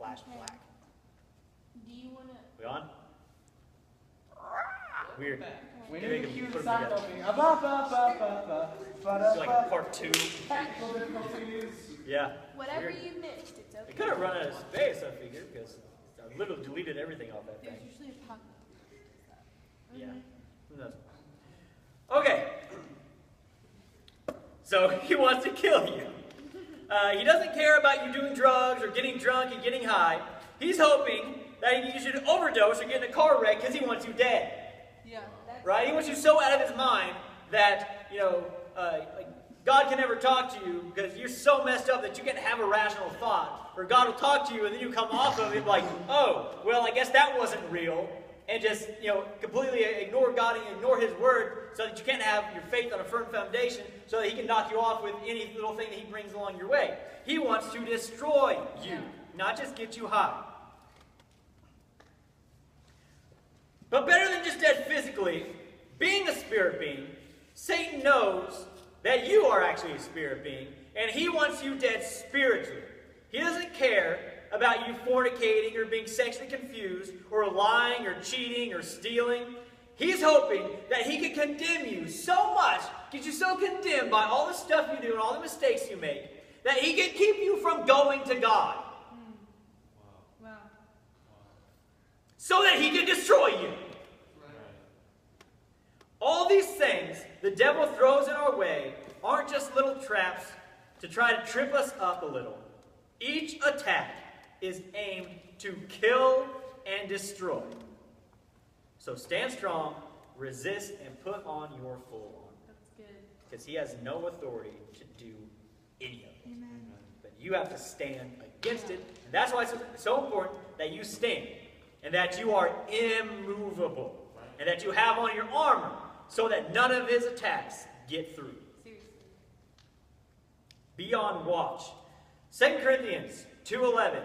flash black. Do you want to... We on? Weird. We need to cue the put sound them opening. Do like a part 2. Technical difficulties. Yeah. Whatever Weird. you missed, it's okay. It could have run out of space, I figured, because I literally deleted everything off that There's thing. usually a pocket. Yeah. Who knows? Okay. So he wants to kill you. He doesn't care about you doing drugs or getting drunk and getting high. He's hoping that you should overdose or get in a car wreck because he wants you dead. Yeah. Right? He wants you so out of his mind that, like God can never talk to you because you're so messed up that you can't have a rational thought. Or God will talk to you and then you come off of it like, oh, well, I guess that wasn't real. And just, completely ignore God and ignore His Word so that you can't have your faith on a firm foundation so that He can knock you off with any little thing that He brings along your way. He wants to destroy you, not just get you high. But better than just dead physically, being a spirit being, Satan knows that you are actually a spirit being, and he wants you dead spiritually. He doesn't care about you fornicating or being sexually confused or lying or cheating or stealing. He's hoping that he can condemn you so much, get you so condemned by all the stuff you do and all the mistakes you make, that he can keep you from going to God. Wow. So that he can destroy you. All these things the devil throws in our way aren't just little traps to try to trip us up a little. Each attack is aimed to kill and destroy. So stand strong, resist, and put on your full armor. That's good. Because he has no authority to do any of it. Amen. But you have to stand against it. And that's why it's so important that you stand. And that you are immovable. And that you have on your armor so that none of his attacks get through. Seriously. Be on watch. 2 Corinthians 2:11.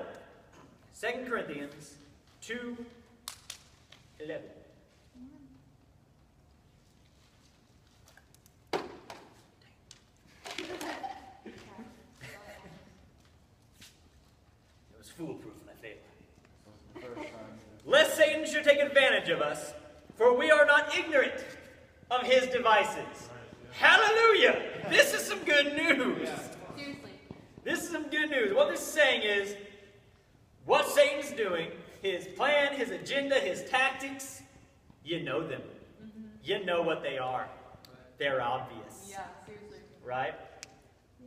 2 Corinthians 2:11. It was foolproof and I failed. Lest Satan should take advantage of us, for we are not ignorant of his devices. Hallelujah! This is some good news. Seriously. This is some good news. What this is saying is, what Satan's doing, his plan, his agenda, his tactics, you know them. Mm-hmm. You know what they are. They're obvious. Yeah, seriously. Right? Yeah.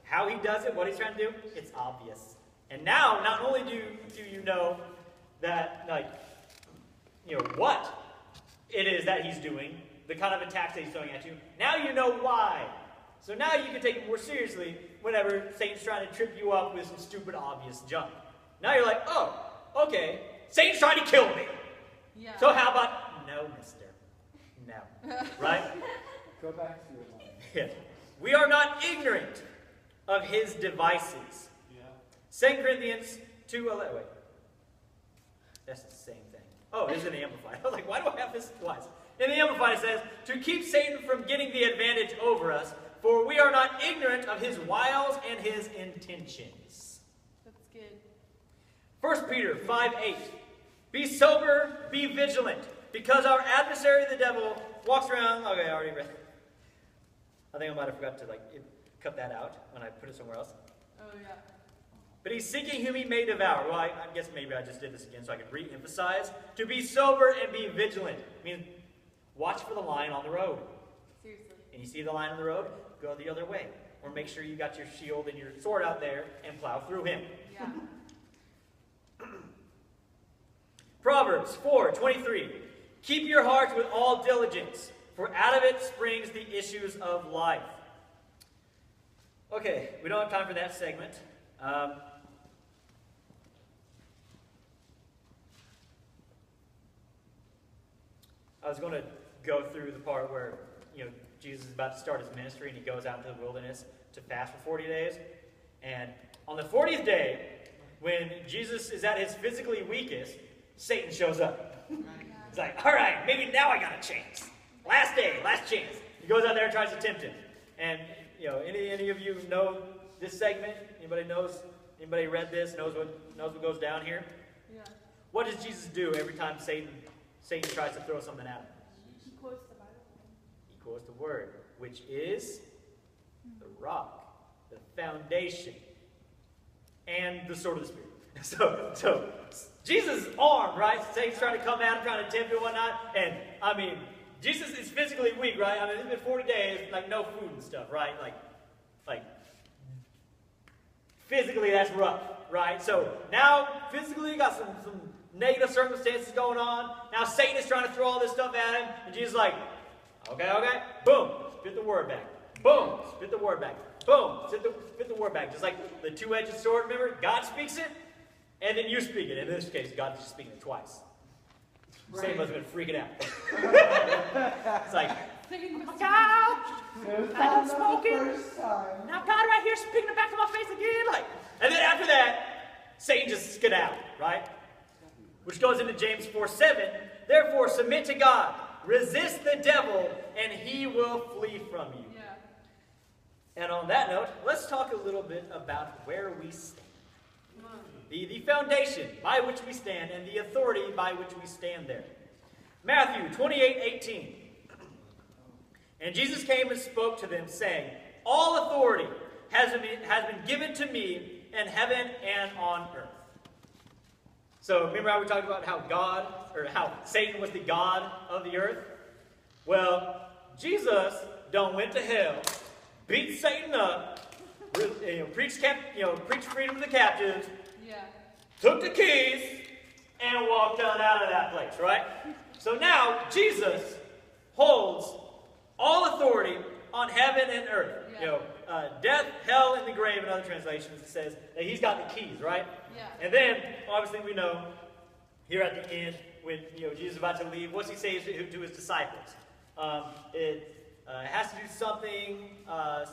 How he does it, what he's trying to do, it's obvious. And now, not only do you know that, what it is that he's doing, the kind of attacks that he's throwing at you, now you know why. So now you can take it more seriously whenever Satan's trying to trip you up with some stupid, obvious junk. Now you're like, oh, okay, Satan's trying to kill me. Yeah. So how about, no, mister, no, right? Go back to your mind. Yeah. We are not ignorant of his devices. Yeah. 2 Corinthians 2:11. Wait. That's the same thing. Oh, it is in the Amplified. I was like, why do I have this twice? In the Amplified it says, to keep Satan from getting the advantage over us, for we are not ignorant of his wiles and his intentions. That's good. 1 Peter 5:8. Be sober, be vigilant, because our adversary the devil walks around. Okay, I already read it. I think I might have forgot to cut that out when I put it somewhere else. Oh, yeah. But he's seeking whom he may devour. Well, I guess maybe I just did this again so I can re-emphasize. To be sober and be vigilant. I mean, watch for the lion on the road. Seriously. And you see the lion on the road, go the other way. Or make sure you got your shield and your sword out there and plow through him. Yeah. Proverbs 4:23. Keep your hearts with all diligence, for out of it springs the issues of life. Okay, we don't have time for that segment. I was going to go through the part where, Jesus is about to start his ministry and he goes out into the wilderness to fast for 40 days. And on the 40th day, when Jesus is at his physically weakest, Satan shows up. He's like, all right, maybe now I got a chance. Last day, last chance. He goes out there and tries to tempt him. And, any of you know this segment? Anybody knows Anybody read this? Knows what goes down here? Yeah. What does Jesus do every time Satan tries to throw something at him? He quotes the Bible. He quotes the word, which is the rock, the foundation, and the sword of the Spirit. So Jesus is armed, right? Satan's trying to come at him, trying to tempt him and whatnot. And, I mean, Jesus is physically weak, right? I mean, it's been 40 days, like, no food and stuff, right? Like physically, that's rough, right? So now, physically, you got some negative circumstances going on. Now, Satan is trying to throw all this stuff at him. And Jesus is like, okay, boom, spit the word back. Boom, spit the word back. Boom, spit the word back. Just like the two-edged sword, remember? God speaks it, and then you speak it. In this case, God is just speaking it twice. Right. Satan must have been freaking out. It's like, God, I'm smoking. Now God right here speaking it back to my face again. And then after that, Satan just skedaddled, right? Which goes into James 4:7. Therefore, submit to God. Resist the devil, and he will flee from you. Yeah. And on that note, let's talk a little bit about where we stand. The foundation by which we stand and the authority by which we stand there. Matthew 28:18. And Jesus came and spoke to them, saying, all authority has been given to me in heaven and on earth. So remember how we talked about how Satan was the god of the earth? Well, Jesus went to hell, beat Satan up, preached freedom to the captives, took the keys, and walked on out of that place, right? So now Jesus holds all authority on heaven and earth. Yeah. Death, hell, and the grave, in other translations, it says that he's got the keys, right? Yeah. And then, obviously, we know here at the end, when Jesus is about to leave, what's he say to his disciples? It has to do something. I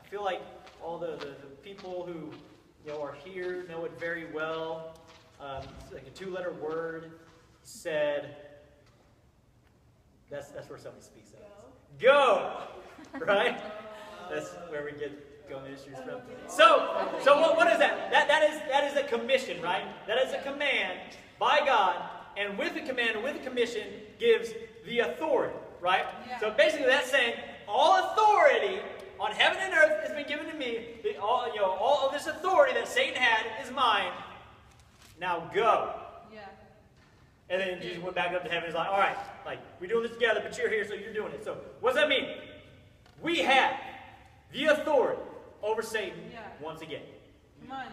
feel like all the people who are here know it very well. It's like a two-letter word. Said. That's where somebody speaks of. Go! Right? That's where we get Go Ministries from. So what is that? That is a commission, right? That is a command by God, and with the command and with the commission gives the authority, right? Yeah. So basically that's saying all authority on heaven and earth has been given to me. All of this authority that Satan had is mine. Now go. And then Jesus went back up to heaven and he's like, all right, we're doing this together, but you're here, so you're doing it. So what does that mean? We have the authority over Satan once again. Come on.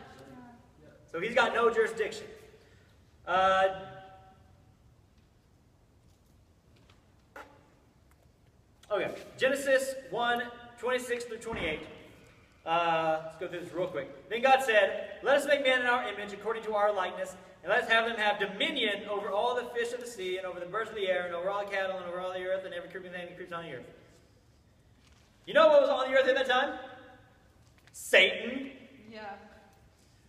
So he's got no jurisdiction. Okay, Genesis 1:26 through 28. Let's go through this real quick. Then God said, let us make man in our image according to our likeness, and let us have them have dominion over all the fish of the sea, and over the birds of the air, and over all the cattle, and over all the earth, and every creeping thing that creeps on the earth. You know what was on the earth at that time? Satan. Yeah.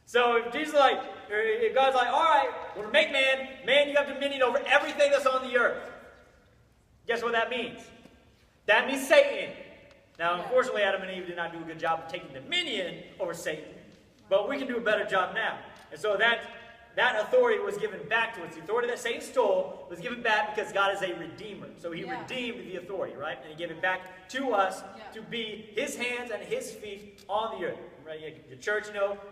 So if Jesus if God's like, all right, we're going to make man, you have dominion over everything that's on the earth. Guess what that means? That means Satan. Now, unfortunately, Adam and Eve did not do a good job of taking dominion over Satan, but we can do a better job now. And so that authority was given back to us. The authority that Satan stole was given back because God is a redeemer. So he redeemed the authority, right? And he gave it back to us to be his hands and his feet on the earth. Right? The church,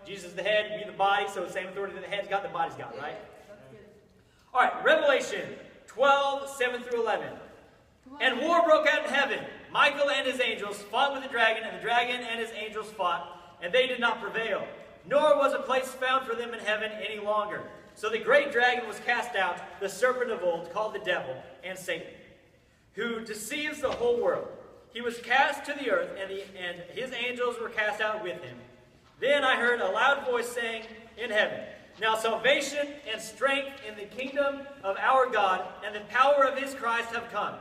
Jesus is the head, we the body, so the same authority that the head's got, the body's got, right? That's good. All right, Revelation 12:7 through 11. And war broke out in heaven. Michael and his angels fought with the dragon, and the dragon and his angels fought, and they did not prevail. Nor was a place found for them in heaven any longer. So the great dragon was cast out, the serpent of old, called the devil and Satan, who deceives the whole world. He was cast to the earth, and his angels were cast out with him. Then I heard a loud voice saying in heaven, now salvation and strength in the kingdom of our God and the power of his Christ have come.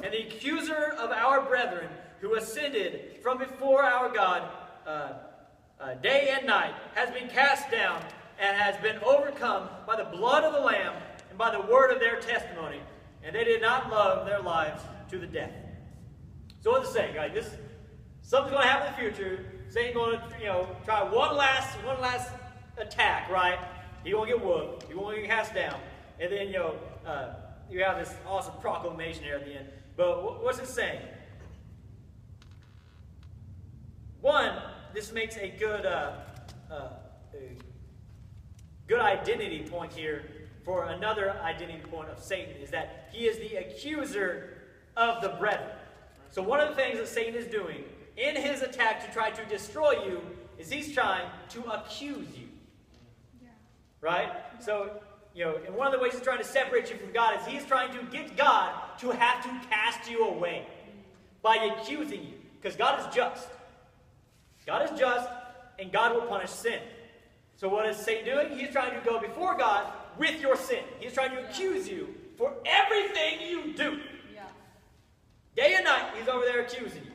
And the accuser of our brethren, who ascended from before our God day and night, has been cast down and has been overcome by the blood of the Lamb and by the word of their testimony. And they did not love their lives to the death. So what does it say, guys? Something's going to happen in the future. Satan going to, try one last attack, right? He won't get whooped. He won't get cast down. And then, you have this awesome proclamation here at the end. But what's it saying? One, this makes a good identity point here for another identity point of Satan, is that he is the accuser of the brethren. So one of the things that Satan is doing in his attack to try to destroy you is he's trying to accuse you. Yeah. Right? So, and one of the ways he's trying to separate you from God is he's trying to get God to have to cast you away by accusing you. Because God is just. God is just, and God will punish sin. So what is Satan doing? He's trying to go before God with your sin. He's trying to accuse you for everything you do. Yeah. Day and night, he's over there accusing you.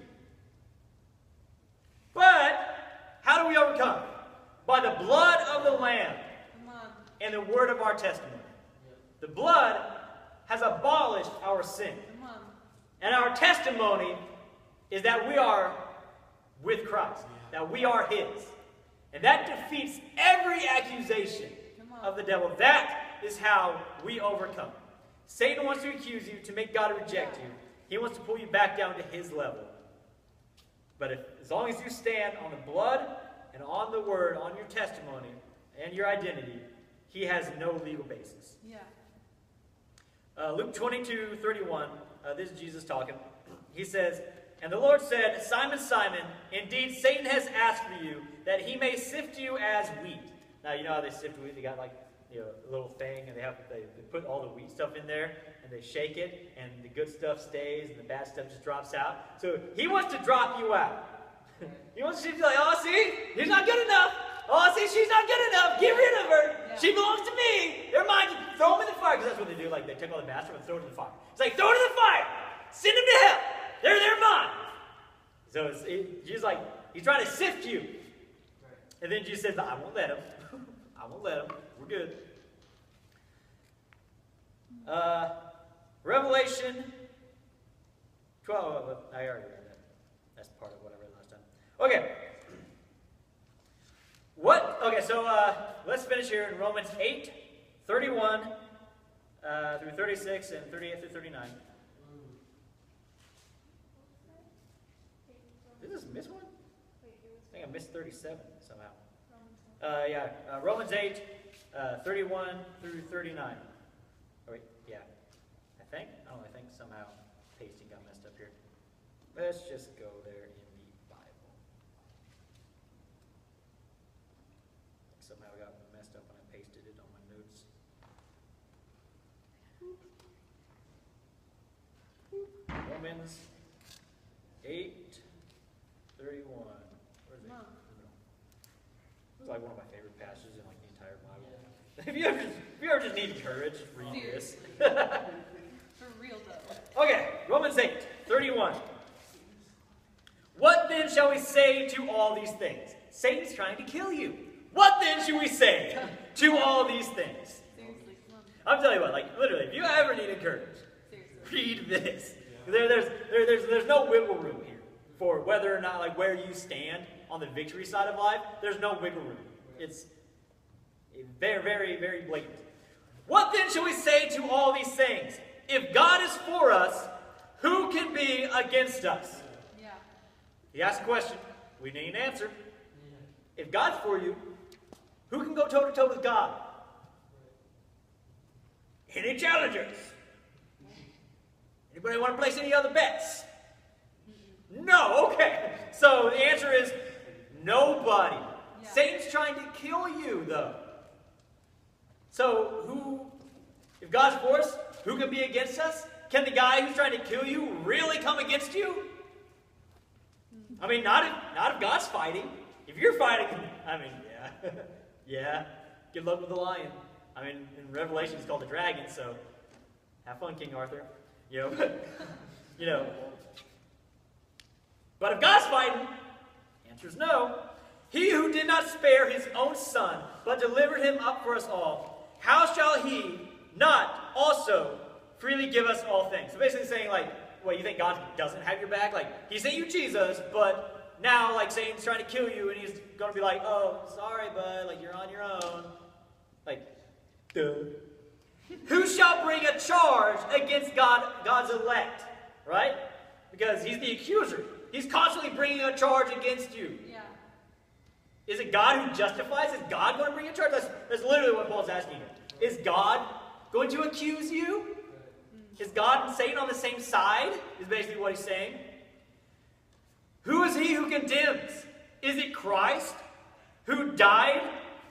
But how do we overcome? By the blood of the Lamb and the word of our testimony. The blood has abolished our sin. And our testimony is that we are with Christ, that we are his. And that defeats every accusation of the devil. That is how we overcome. Satan wants to accuse you, to make God reject you. He wants to pull you back down to his level. But as long as you stand on the blood and on the word, on your testimony and your identity, he has no legal basis. Yeah. Luke 22:31, this is Jesus talking. He says, "And the Lord said, Simon, Simon, indeed Satan has asked for you, that he may sift you as wheat." Now, you know how they sift wheat? They got like, a little thing, and they put all the wheat stuff in there, and they shake it, and the good stuff stays, and the bad stuff just drops out. So he wants to drop you out. He wants you to be like, "Oh, see, he's not good enough. Oh, see, she's not good enough. Get rid of her. Yeah. She belongs to me. They're mine. Throw them in the fire." Because that's what they do. Like, they take all the bad stuff and throw it in the fire. It's like, throw it in the fire. Send them to hell. They're mine. So Jesus, like, he's trying to sift you. And then Jesus says, "I won't let him. I won't let him. We're good." Revelation 12. I already read that. That's part of what I read last time. Okay. Okay, so let's finish here in Romans 8:31 through 36 and 38 through 39. Did this miss one? I think I missed 37 somehow. Romans 8, 31 through 39. Oh, wait, yeah. I think somehow pasting got messed up here. Let's just go there in the Bible. Somehow I got messed up when I pasted it on my notes. Romans 8:31. Where is it? This is like one of my favorite passages in like the entire Bible. If you ever just need courage, read this. For real though. Okay, Romans 8:31. "What then shall we say to all these things?" Satan's trying to kill you. "What then should we say to all these things?" Seriously, come on. I'm telling you what, like literally, if you ever need courage, Seriously. read this. There's no wiggle room here for whether or not, like, where you stand on the victory side of life. There's no wiggle room. It's very, very, very blatant. "What then shall we say to all these things? If God is for us, who can be against us?" Yeah. He asked a question. We need an answer. If God's for you, who can go toe-to-toe with God? Any challengers? Anybody want to place any other bets? No? Okay. So the answer is nobody. Yeah. Satan's trying to kill you, though. So if God's for us, who can be against us? Can the guy who's trying to kill you really come against you? I mean, not if God's fighting. If you're fighting, I mean, yeah. Yeah. Good luck with the lion. I mean, in Revelation it's called the dragon, so have fun, King Arthur. But if God's fighting, answer is no. "He who did not spare his own son, but delivered him up for us all, how shall he not also freely give us all things?" So basically saying, like, well, you think God doesn't have your back? Like, he sent you Jesus, but now, like, Satan's trying to kill you, and he's going to be like, oh, sorry, bud, like, you're on your own. Like, duh. Who shall bring a charge against God's elect? Right? Because he's the accuser. He's constantly bringing a charge against you. Yeah. Is it God who justifies? Is God going to bring a charge? That's literally what Paul's asking here. Is God going to accuse you? Is God and Satan on the same side? Is basically what he's saying. Who is he who condemns? Is it Christ who died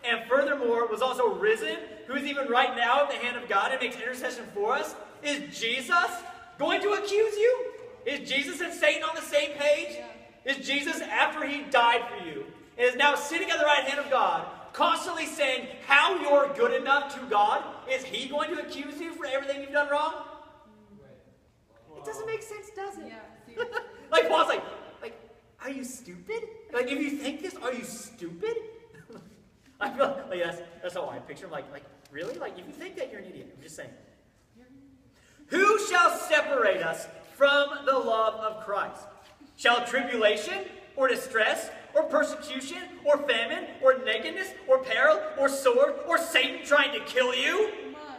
and furthermore was also risen, who is even right now at the hand of God and makes intercession for us? Is Jesus going to accuse you? Is Jesus and Satan on the same page? Yeah. Is Jesus, after he died for you, and is now sitting at the right hand of God, constantly saying how you're good enough to God? Is he going to accuse you for everything you've done wrong? It doesn't make sense, does it? Yeah, seriously. Like Paul's like, are you stupid? Like, if you think this, are you stupid? I feel like that's how I picture him. Like, really? Like, if you think that, you're an idiot. I'm just saying. Who shall separate us from the love of Christ? Shall tribulation, or distress, or persecution, or famine, or nakedness, or peril, or sword, or Satan trying to kill you? Come on.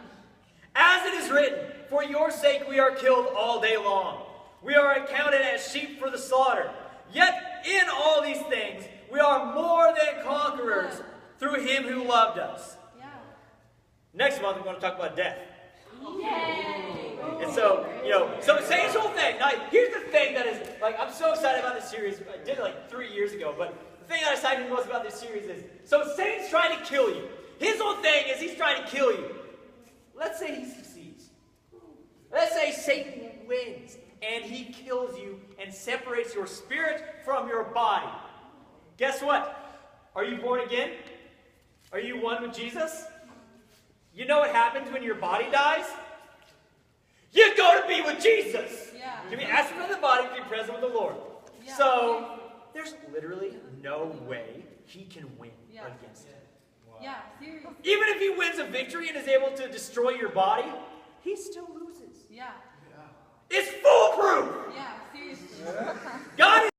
As it is written, for your sake we are killed all day long. We are accounted as sheep for the slaughter. Yet in all these things we are more than conquerors through him who loved us. Yeah. Next month we're going to talk about death. Yay! And so, so Satan's whole thing. Now, here's the thing that is, like, I'm so excited about this series. I did it like 3 years ago, but the thing that I excited most about this series is, so Satan's trying to kill you. His whole thing is he's trying to kill you. Let's say he succeeds. Let's say Satan wins, and he kills you and separates your spirit from your body. Guess what? Are you born again? Are you one with Jesus? You know what happens when your body dies? You go to be with Jesus. Yeah. To be absent from the body, to be present with the Lord. Yeah. So, there's literally no way he can win Yeah. against him. Yeah, seriously. Even if he wins a victory and is able to destroy your body, he still loses. Yeah. It's foolproof. Yeah, seriously. God